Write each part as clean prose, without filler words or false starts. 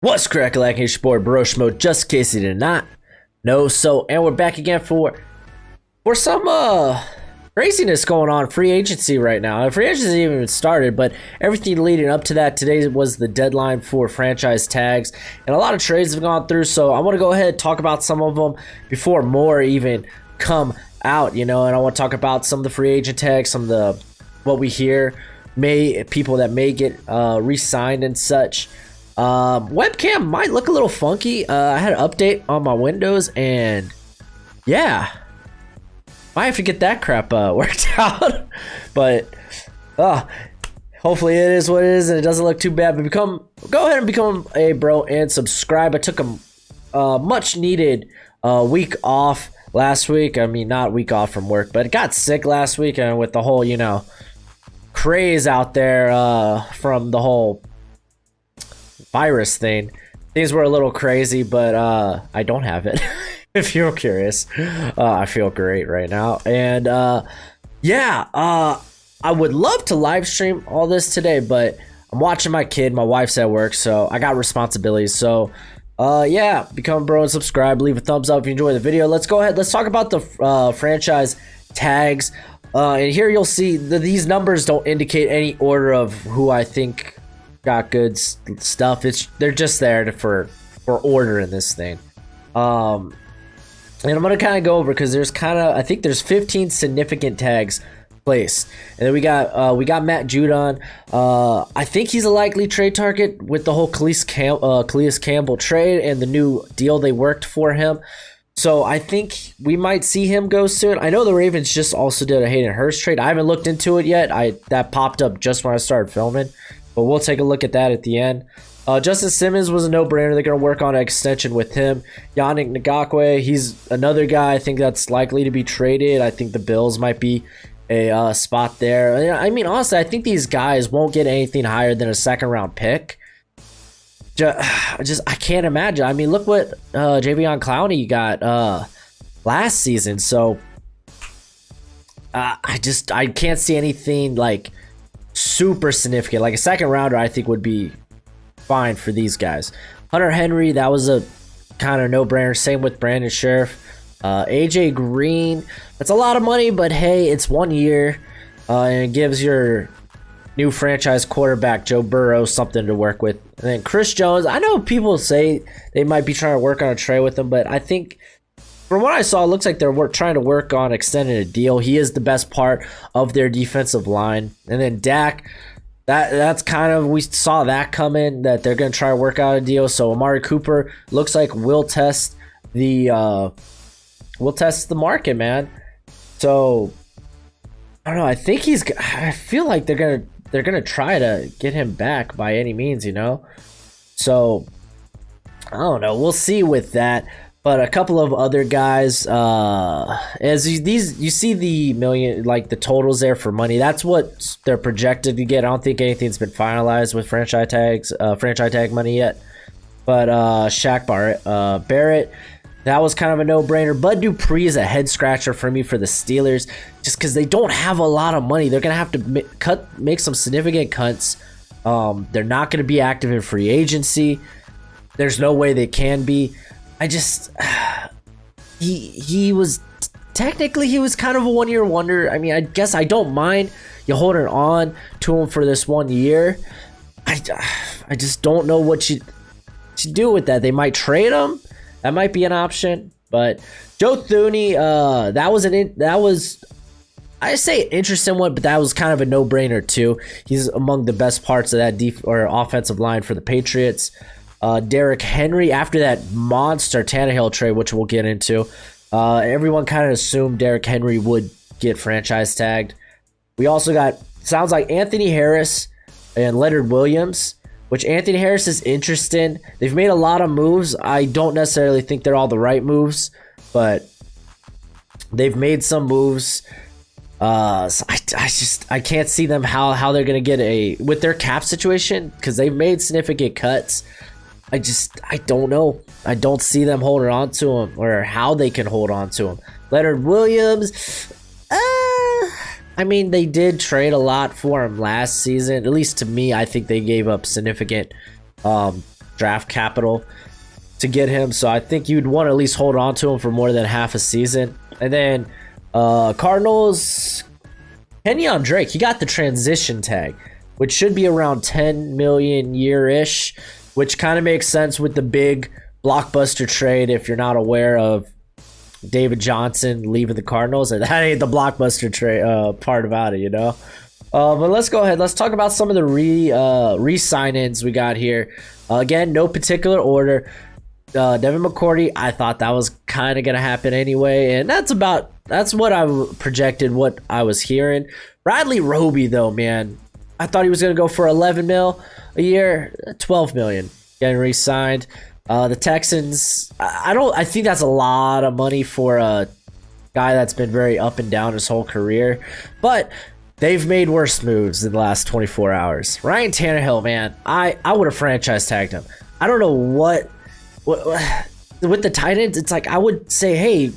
What's crack-a-lack? It's your boy Broshmo, just in case you did not know. And we're back again for some craziness going on free agency right now. Free agency hasn't even started, but everything leading up to that. Today was the deadline for franchise tags, and a lot of trades have gone through. So I want to go ahead and talk about some of them before more even come out, and I want to talk about some of the free agent tags, some of the what we hear, people that may get re-signed and such. Webcam might look a little funky. I had an update on my Windows, and yeah, might have to get that crap worked out. But hopefully it is what it is, and it doesn't look too bad. But go ahead and become a bro and subscribe. I took a much needed week off last week. I mean, not week off from work, but I got sick last week, and with the whole craze out there from the whole virus thing, things were a little crazy, but I don't have it. If you're curious, I feel great right now, and I would love to live stream all this today, but I'm watching my kid. My wife's at work, so I got responsibilities. So become a bro and subscribe. Leave a thumbs up if you enjoy the video. Let's go ahead. Let's talk about the franchise tags. And here you'll see these numbers don't indicate any order of who I think got good stuff. They're just there for order in this thing. And I'm gonna kind of go over because I think there's 15 significant tags placed, and then we got Matt Judon. I think he's a likely trade target with the whole Calais Campbell trade and the new deal they worked for him. So I think we might see him go soon. I know the Ravens just also did a Hayden Hurst trade. I haven't looked into it yet. That popped up just when I started filming, but we'll take a look at that at the end. Justin Simmons was a no-brainer. They're going to work on an extension with him. Yannick Ngakoue, he's another guy I think that's likely to be traded. I think the Bills might be a spot there. I mean, honestly, I think these guys won't get anything higher than a second-round pick. I can't imagine. I mean, look what Jadeveon Clowney got last season. So I can't see anything like super significant. Like a second rounder, I think would be fine for these guys. Hunter Henry, that was a kind of no-brainer. Same with Brandon Sheriff. AJ Green, that's a lot of money, but hey, it's 1 year, and it gives your new franchise quarterback Joe Burrow something to work with. And then Chris Jones, I know people say they might be trying to work on a trade with him, but I think from what I saw, it looks like they're trying to work on extending a deal. He is the best part of their defensive line. And then Dak, that's kind of, we saw that coming, that they're going to try to work out a deal. So Amari Cooper looks like we'll test the market, man. So I don't know. I feel like they're gonna try to get him back by any means, So I don't know. We'll see with that. But a couple of other guys, you see the million, like the totals there for money. That's what they're projected to get. I don't think anything's been finalized with franchise tag money yet. But Shaq Barrett, that was kind of a no-brainer. Bud Dupree is a head-scratcher for me for the Steelers, just because they don't have a lot of money. They're going to have to make some significant cuts. They're not going to be active in free agency. There's no way they can be. He was kind of a one-year wonder. I mean, I guess I don't mind you holding on to him for this 1 year. I just don't know what you do with that. They might trade him. That might be an option. But Joe Thuney, that was I say interesting one, but that was kind of a no-brainer too. He's among the best parts of that offensive line for the Patriots. Derrick Henry, after that monster Tannehill trade, which we'll get into, everyone kind of assumed Derrick Henry would get franchise tagged. We also got, sounds like Anthony Harris and Leonard Williams, which Anthony Harris is interesting. They've made a lot of moves. I don't necessarily think they're all the right moves, but they've made some moves. So I can't see them how they're gonna get with their cap situation, because they've made significant cuts. I don't know. I don't see them holding on to him, or how they can hold on to him. Leonard Williams, I mean, they did trade a lot for him last season. At least to me, I think they gave up significant draft capital to get him. So I think you'd want to at least hold on to him for more than half a season. And then Cardinals, Kenyon Drake, he got the transition tag, which should be around 10 million year-ish, which kind of makes sense with the big blockbuster trade if you're not aware of David Johnson leaving the Cardinals. And that ain't the blockbuster trade part about it, you know? But let's go ahead. Let's talk about some of the re-sign-ins we got here. Again, no particular order. Devin McCourty, I thought that was kind of going to happen anyway. And that's what I projected, what I was hearing. Bradley Roby, though, man. I thought he was going to go for 11 mil a year, 12 million getting re-signed. The Texans, I think that's a lot of money for a guy that's been very up and down his whole career. But they've made worse moves in the last 24 hours. Ryan Tannehill, man, I would have franchise tagged him. I don't know what with the Titans, it's like I would say, hey,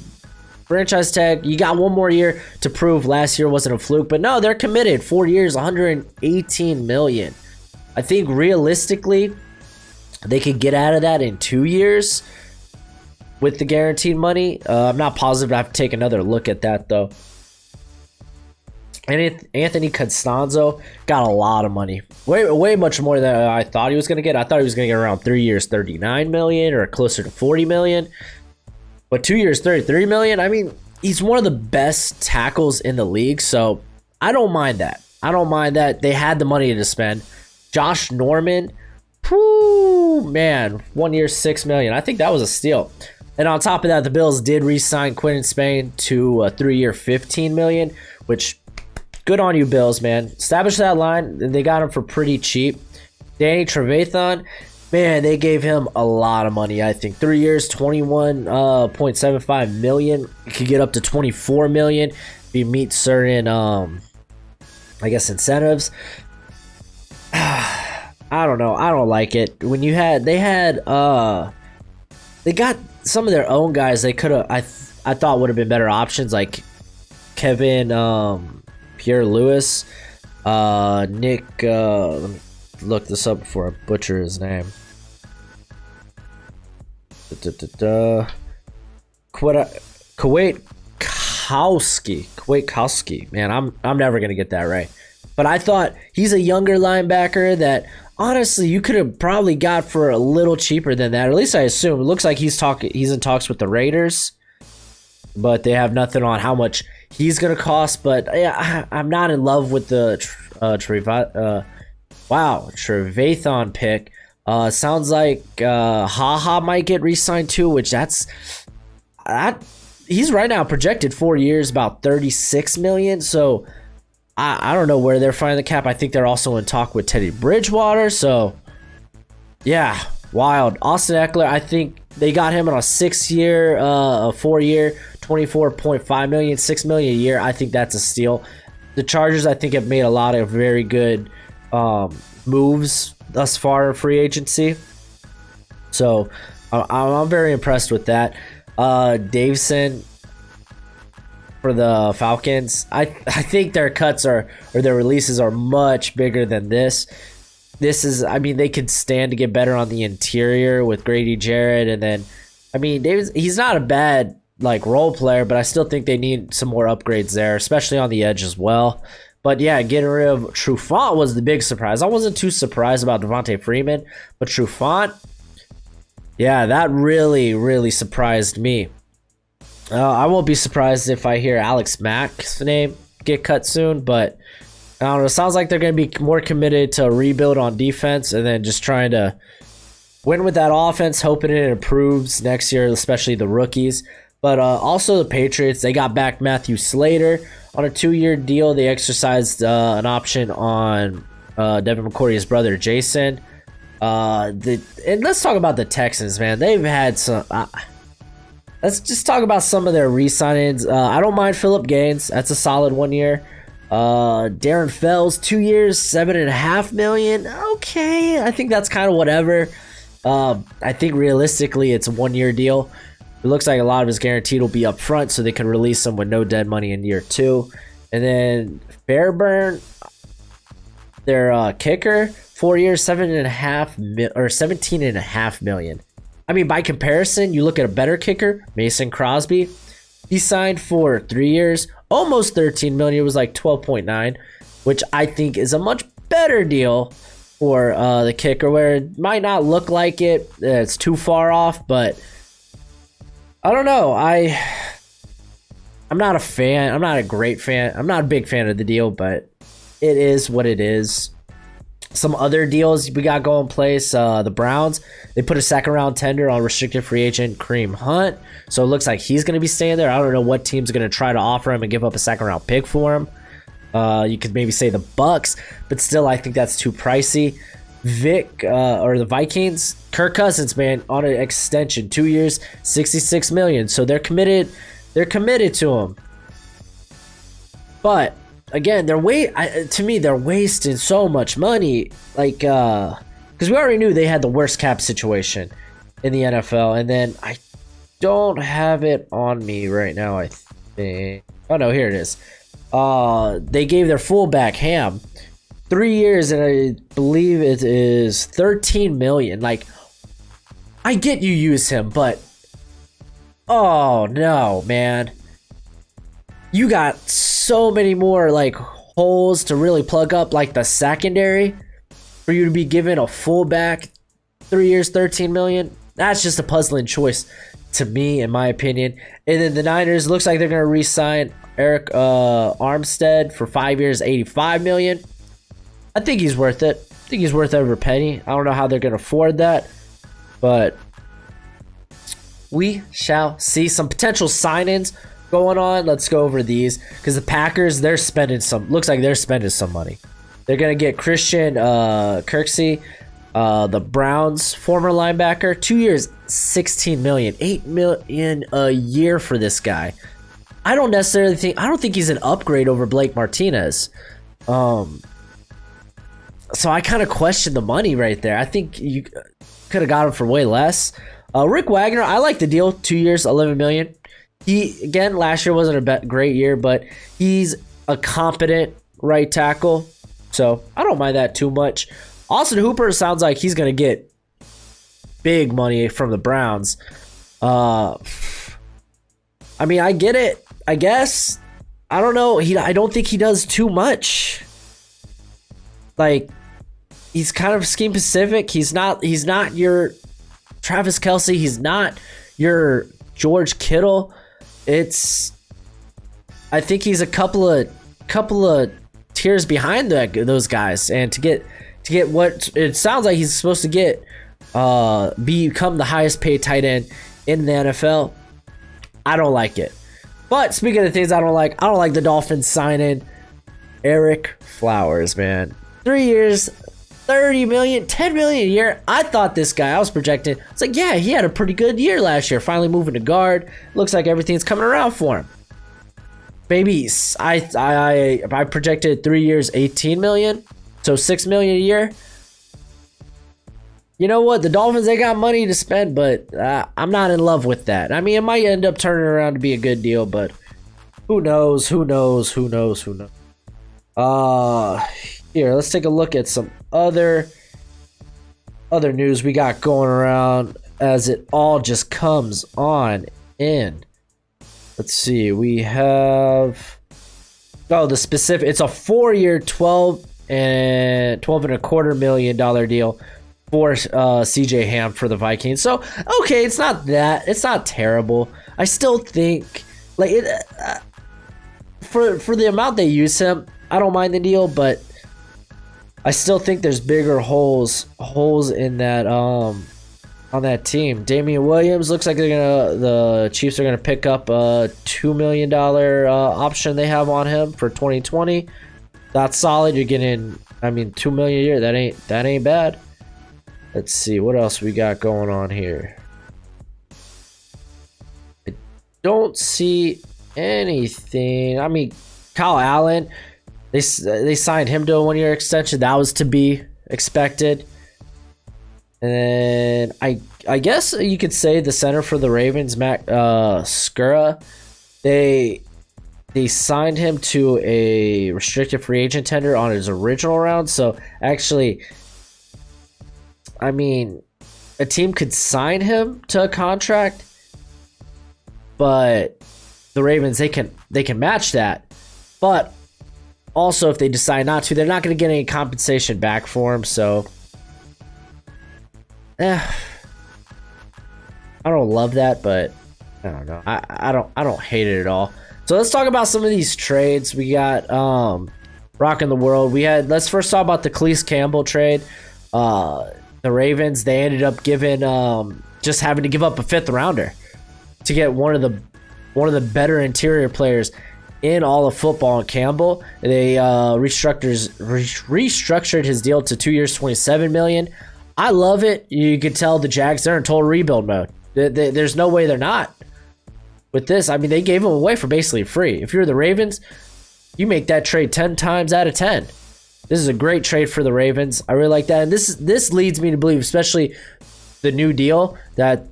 franchise tag, you got one more year to prove last year wasn't a fluke. But no, they're committed. 4 years, 118 million. I think realistically, they could get out of that in 2 years with the guaranteed money. I'm not positive. I have to take another look at that, though. And Anthony Costanzo got a lot of money. Way much more than I thought he was going to get. I thought he was going to get around 3 years, 39 million or closer to 40 million. But 2 years, 33 million. I mean, he's one of the best tackles in the league. So I don't mind that. They had the money to spend. Josh Norman, whoo, man, 1 year, 6 million. I think that was a steal. And on top of that, the Bills did re-sign Quinton Spain to a 3 year, 15 million, which good on you, Bills, man. Establish that line. They got him for pretty cheap. Danny Trevathan, man, they gave him a lot of money, I think. 3 years, 21.75 million. It could get up to 24 million if you meet certain, I guess, incentives. I don't know. I don't like it. When they got some of their own guys they could have, I thought would have been better options, like Kevin, Pierre Lewis, Nick, let me look this up before I butcher his name. Kwiatkowski. Man, I'm never gonna get that right. But I thought he's a younger linebacker that honestly you could have probably got for a little cheaper than that. Or at least I assume. It looks like he's in talks with the Raiders, but they have nothing on how much he's gonna cost. But yeah, I'm not in love with the Trevathan pick. Sounds like Haha might get re-signed too, which he's right now projected 4 years, about 36 million. So I don't know where they're finding the cap. I think they're also in talk with Teddy Bridgewater. So yeah, wild. Austin Eckler, I think they got him on a 6 year, 4 year, 24.5 million, 6 million a year. I think that's a steal. The Chargers, I think, have made a lot of very good moves thus far in free agency. So I'm very impressed with that. Davison for the Falcons, I think their cuts or their releases are much bigger than this. This is, I mean, they could stand to get better on the interior with Grady Jarrett, and then, I mean, he's not a bad like role player, but I still think they need some more upgrades there, especially on the edge as well. But yeah, getting rid of Trufant was the big surprise. I wasn't too surprised about Devontae Freeman, but Trufant, yeah, that really, really surprised me. I won't be surprised if I hear Alex Mack's name get cut soon, but I don't know. It sounds like they're going to be more committed to rebuild on defense and then just trying to win with that offense, hoping it improves next year, especially the rookies. But also the Patriots, they got back Matthew Slater on a 2-year deal. They exercised an option on Devin McCourty's brother, Jason. And let's talk about the Texans, man. They've had some... let's just talk about some of their re-signings. I don't mind Phillip Gaines. That's a solid 1 year. Darren Fells, 2 years, $7.5 million. Okay, I think that's kind of whatever. I think realistically it's a 1 year deal. It looks like a lot of his guaranteed will be up front, so they can release him with no dead money in year 2. And then Fairburn, their kicker, 4 years, 17.5 million. I mean, by comparison, you look at a better kicker, Mason Crosby. He signed for 3 years, almost 13 million. It was like 12.9, which I think is a much better deal for the kicker, where it might not look like it. It's too far off, but I don't know. I'm not a fan. I'm not a great fan. I'm not a big fan of the deal, but it is what it is. Some other deals we got going place. The Browns, they put a second round tender on restricted free agent Kareem Hunt. So it looks like he's going to be staying there. I don't know what team's going to try to offer him and give up a second round pick for him. You could maybe say the Bucks, but still, I think that's too pricey. Or the Vikings, Kirk Cousins, man, on an extension, 2 years, 66 million. So they're committed. They're committed to him. But again, they're wasting so much money. Like, because we already knew they had the worst cap situation in the NFL, and then I don't have it on me right now. I think. Oh no, here it is. They gave their fullback Ham 3 years, and I believe it is 13 million. Like, I get you use him, but oh no, man. You got so many more like holes to really plug up, like the secondary, for you to be given a fullback 3 years, 13 million. That's just a puzzling choice to me, in my opinion. And then the Niners, looks like they're going to re-sign Eric Armstead for 5 years, 85 million. I think he's worth it. I think he's worth every penny. I don't know how they're going to afford that, but we shall see. Some potential sign-ins going on. Let's go over these, because the Packers, they're spending some, looks like they're spending some money. They're going to get Christian Kirksey, the Browns former linebacker, 2 years, 16 million, 8 million a year for this guy. I don't think he's an upgrade over Blake Martinez. So I kind of question the money right there. I think you could have got him for way less. Rick Wagner, I like the deal. 2 years, 11 million. He, again, last year wasn't a great year, but he's a competent right tackle, so I don't mind that too much. Austin Hooper sounds like he's going to get big money from the Browns. I mean, I get it, I guess. I don't know. I don't think he does too much. Like, he's kind of scheme specific. He's not your Travis Kelce. He's not your George Kittle. I think he's a couple of tiers behind those guys, and to get what it sounds like he's supposed to get, become the highest paid tight end in the NFL. I don't like it. But speaking of things I don't like the Dolphins signing Eric Flowers, man. 3 years, 30 million, 10 million a year. I thought this guy, I was projecting, it's like, yeah, he had a pretty good year last year, finally moving to guard. Looks like everything's coming around for him. Babies, I projected 3 years, 18 million, so 6 million a year. You know what? The Dolphins, they got money to spend, but I'm not in love with that. I mean, it might end up turning around to be a good deal, but who knows? Here, let's take a look at some other news we got going around as it all just comes on in. Let's see. We have the specific. It's a 4 year, $12.25 million deal for CJ Ham for the Vikings. So okay, it's not terrible. I still think like it for the amount they use him, I don't mind the deal, but I still think there's bigger holes in that on that team. Damian Williams, looks like the Chiefs are gonna pick up a $2 million option they have on him for 2020. That's solid. You're getting, I mean, $2 million a year. That ain't bad. Let's see what else we got going on here. I don't see anything. I mean, Kyle Allen, they signed him to a 1 year extension. That was to be expected. And I guess you could say the center for the Ravens, Matt Skura, they they signed him to a restricted free agent tender on his original round. So actually, I mean, a team could sign him to a contract, but the Ravens, they can match that. But also, if they decide not to, they're not going to get any compensation back for him. So, I don't love that, but I don't know. I don't hate it at all. So let's talk about some of these trades. We got rocking the world. Let's first talk about the Khalil Campbell trade. The Ravens, they ended up giving just having to give up a 5th rounder to get one of the better interior players in all of football in Campbell. They restructured his deal to 2 years, $27 million. I love it. You can tell the Jags, they're in total rebuild mode. There's no way they're not. With this, I mean, they gave him away for basically free. If you're the Ravens, you make that trade 10 times out of 10. This is a great trade for the Ravens. I really like that. And this leads me to believe, especially the new deal, that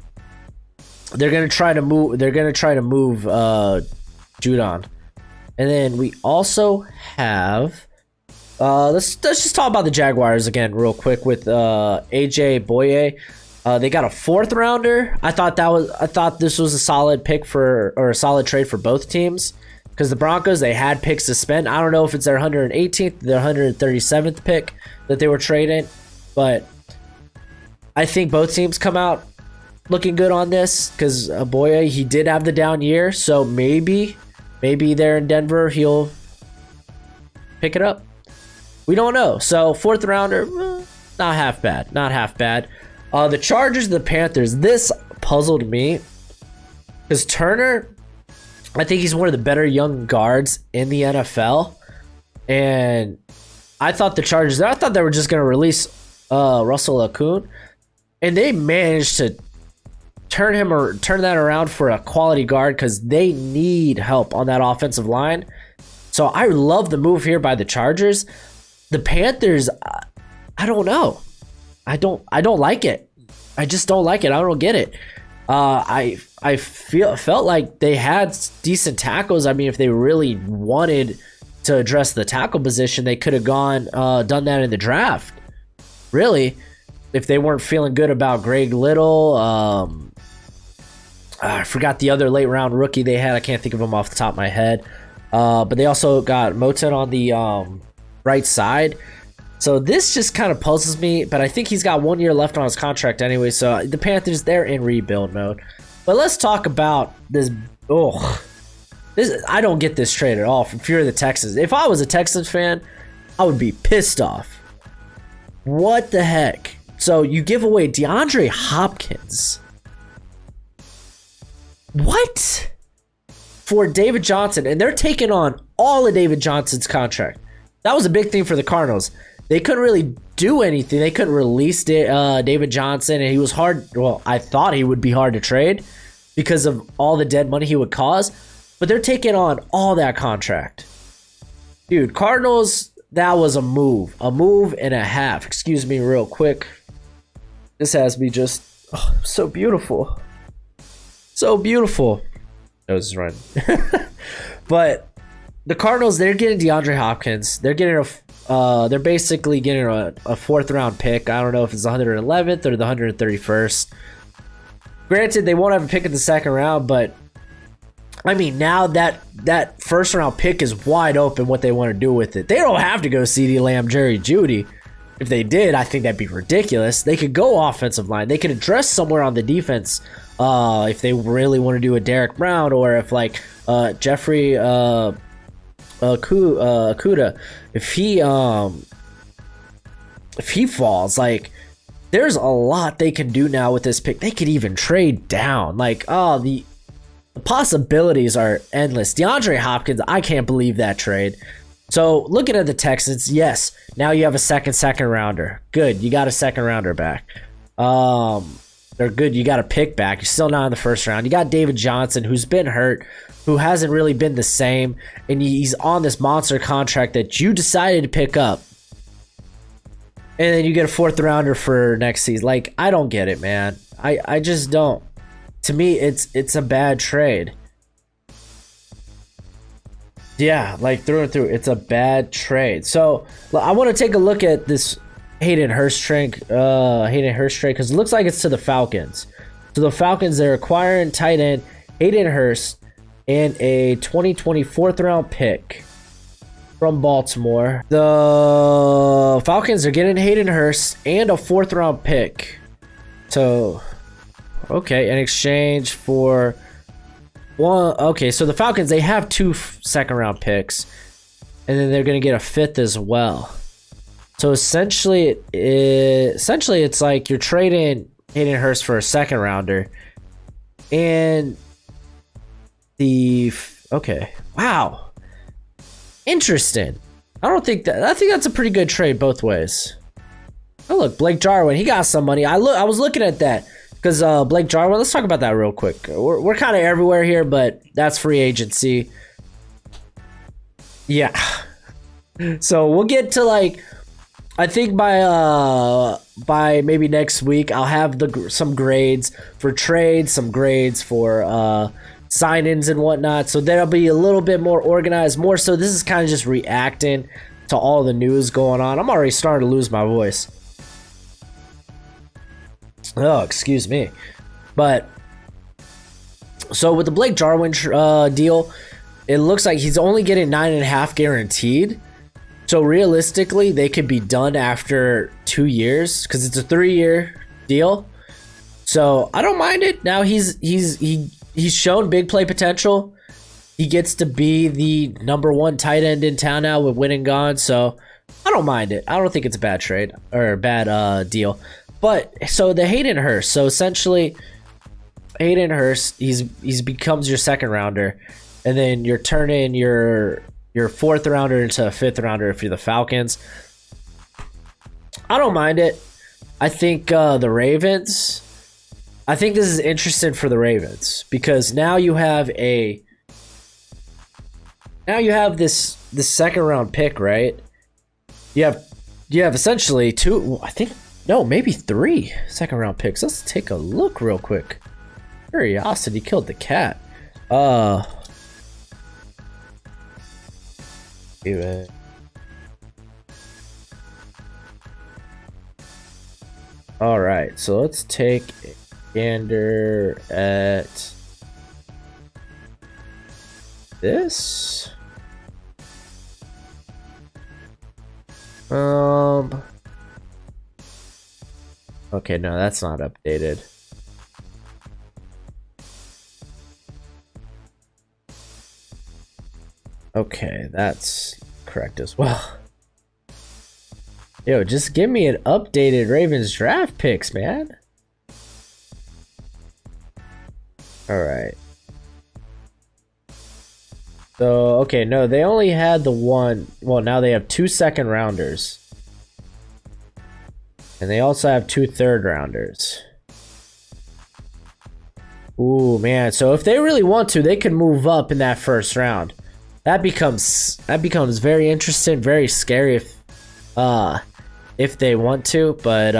they're gonna try to move Judon. And then we also have let's just talk about the Jaguars again real quick with AJ Boye. They got a 4th rounder. I thought this was a solid pick or a solid trade for both teams, because the Broncos, they had picks to spend. I don't know if it's their 118th, their 137th pick that they were trading, but I think both teams come out looking good on this, because Boye, he did have the down year, so maybe there in Denver he'll pick it up. We don't know. So 4th rounder, not half bad. The Chargers, the Panthers, this puzzled me, because Turner, I think he's one of the better young guards in the NFL, and I thought the Chargers, I thought they were just going to release Russell Okung, and they managed to turn that around for a quality guard, because they need help on that offensive line. So I love the move here by the Chargers. The Panthers, I don't know. I don't like it. I just don't like it. I don't get it. I felt like they had decent tackles. I mean, if they really wanted to address the tackle position, they could have done that in the draft. Really, if they weren't feeling good about Greg Little, I forgot the other late round rookie they had. I can't think of him off the top of my head. But they also got Moton on the right side. So this just kind of puzzles me, but I think he's got 1 year left on his contract anyway. So the Panthers, they're in rebuild mode. But let's talk about this. I don't get this trade at all from Fear of the Texans. If I was a Texans fan, I would be pissed off. What the heck? So you give away DeAndre Hopkins. What? For David Johnson, and they're taking on all of David Johnson's contract. That was a big thing for the Cardinals. They couldn't really do anything. They couldn't release David Johnson, and he was hard. Well, I thought he would be hard to trade because of all the dead money he would cause, but they're taking on all that contract. Dude, Cardinals, that was a move and a half. Excuse me real quick. This has me just so beautiful. So beautiful. I was running. But the Cardinals, they're getting DeAndre Hopkins. They're getting they're basically getting a 4th round pick. I don't know if it's the 111th or the 131st. Granted, they won't have a pick in the 2nd round, but I mean, now that 1st round pick is wide open what they want to do with it. They don't have to go CeeDee Lamb, Jerry Jeudy. If they did, I think that'd be ridiculous. They could go offensive line. They could address somewhere on the defense if they really want to do a Derek Brown, or if like Jeffrey Okudah, if he falls, like, there's a lot they can do now with this pick. They could even trade down. Like, the possibilities are endless. DeAndre Hopkins, I can't believe that trade. So looking at the Texans, yes, now you have a second rounder. Good, you got a 2nd rounder back. They're good. You got a pick back. You're still not in the 1st round. You got David Johnson, who's been hurt, who hasn't really been the same, and he's on this monster contract that you decided to pick up. And then you get a 4th rounder for next season. Like, I don't get it, man. I just don't. To me, it's a bad trade. Yeah, like through and through, it's a bad trade. So I want to take a look at this Hayden Hurst trade, because it looks like it's to the Falcons. So the Falcons, they're acquiring tight end Hayden Hurst and a 2020 fourth round pick from Baltimore. The Falcons are getting Hayden Hurst and a fourth round pick. So, okay, in exchange for one. Okay, so the Falcons, they have 2 second round picks, and then they're going to get a 5th as well. So essentially it's like you're trading Hayden Hurst for a second rounder, and okay, wow, interesting. I think that's a pretty good trade both ways. Oh look, Blake Jarwin, he got some money. I was looking at that because Blake Jarwin. Let's talk about that real quick. We're kind of everywhere here, but that's free agency. Yeah. So we'll get to like, I think by maybe next week I'll have some grades for trades, some grades for sign-ins and whatnot. So that'll be a little bit more organized. More so, this is kind of just reacting to all the news going on. I'm already starting to lose my voice. Oh, excuse me. But so with the Blake Jarwin deal, it looks like he's only getting 9.5 guaranteed. So realistically, they could be done after 2 years because it's a 3-year deal. So I don't mind it. Now he's shown big play potential. He gets to be the #1 tight end in town now with Win and Gone. So I don't mind it. I don't think it's a bad trade or a bad deal. But so the Hayden Hurst. So essentially, Hayden Hurst, he's becomes your second rounder, and then you're turning your fourth rounder into a fifth rounder if you're the Falcons. I don't mind it. I think the Ravens. I think this is interesting for the Ravens because now you have this second round pick, right? You have essentially 2. I think no, maybe 3 second round picks. Let's take a look real quick. Curiosity killed the cat. Even. All right, so let's take a gander at this. Okay, no, that's not updated. Okay, that's correct as well. Yo, just give me an updated Ravens draft picks, man. All right. So, okay, no, they only had the one. Well, now they have 2 second rounders. And they also have 2 third rounders. Ooh, man. So if they really want to, they could move up in that first round. That becomes very interesting, very scary if they want to, but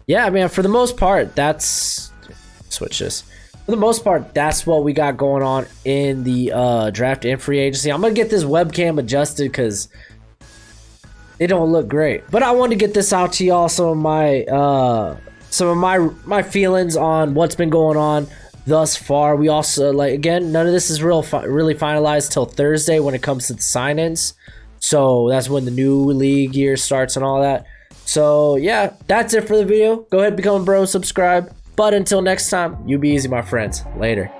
yeah, I mean, for the most part, switch this. For the most part, that's what we got going on in the draft and free agency. I'm gonna get this webcam adjusted because it don't look great, but I wanted to get this out to y'all. Some of my feelings on what's been going on thus far. We also, like, again, none of this is really finalized till Thursday when it comes to the sign-ins. So that's when the new league year starts and all that. So yeah, that's it for the video. Go ahead, become a bro, subscribe. But until next time, you be easy, my friends. Later.